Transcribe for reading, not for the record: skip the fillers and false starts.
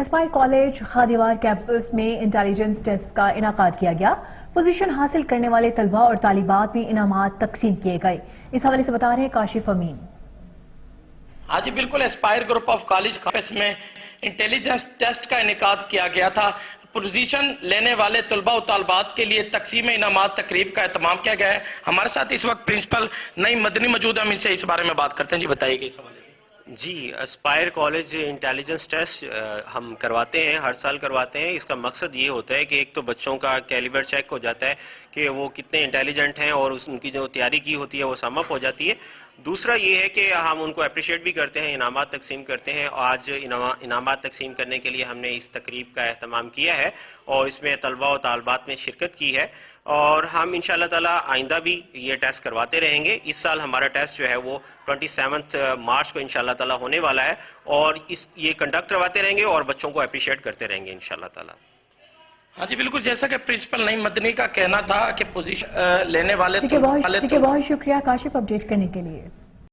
اسپائر college خادیوار campus میں intelligence test کا انعقاد کیا گیا۔ پوزیشن حاصل کرنے والے طلباء اور طالبات میں انعامات تقسیم کیے گئے۔ اس حوالے سے بتا رہے ہیں کاشف امین۔ ہاں جی بالکل، Aspire group of college campus میں انٹیلیجنس ٹیسٹ کا انعقاد کیا گیا تھا۔ پوزیشن لینے والے طلباء و طالبات کے لیے تقسیم انعامات تقریب کا اہتمام کیا گیا ہے۔ ہمارے ساتھ اس وقت پرنسپل نعیم مدنی موجود ہیں، ہم ان سے اس بارے میں بات کرتے ہیں۔ جی بتائیے گا اس حوالے سے۔ جی، اسپائر کالج انٹیلیجنس ٹیسٹ ہم کرواتے ہیں، ہر سال کرواتے ہیں۔ اس کا مقصد یہ ہوتا ہے کہ ایک تو بچوں کا کیلیبر چیک ہو جاتا ہے کہ وہ کتنے انٹیلیجنٹ ہیں اور ان کی جو تیاری کی ہوتی ہے وہ سم اپ ہو جاتی ہے۔ دوسرا یہ ہے کہ ہم ان کو اپریشیٹ بھی کرتے ہیں، انعامات تقسیم کرتے ہیں۔ آج انعامات تقسیم کرنے کے لیے ہم نے اس تقریب کا اہتمام کیا ہے اور اس میں طلباء و طالبات نے شرکت کی ہے، اور ہم انشاءاللہ تعالی آئندہ بھی یہ ٹیسٹ کرواتے رہیں گے۔ اس سال ہمارا ٹیسٹ جو ہے وہ 27 مارچ کو انشاءاللہ تعالی ہونے والا ہے، اور یہ کنڈکٹ کرواتے رہیں گے اور بچوں کو اپریشیٹ کرتے رہیں گے انشاءاللہ تعالی۔ ہاں جی بالکل، جیسا کہ پرنسپل نعیم مدنی کا کہنا تھا کہ پوزیشن لینے والے بہت شکریہ کاشف اپڈیٹ کرنے کے لیے۔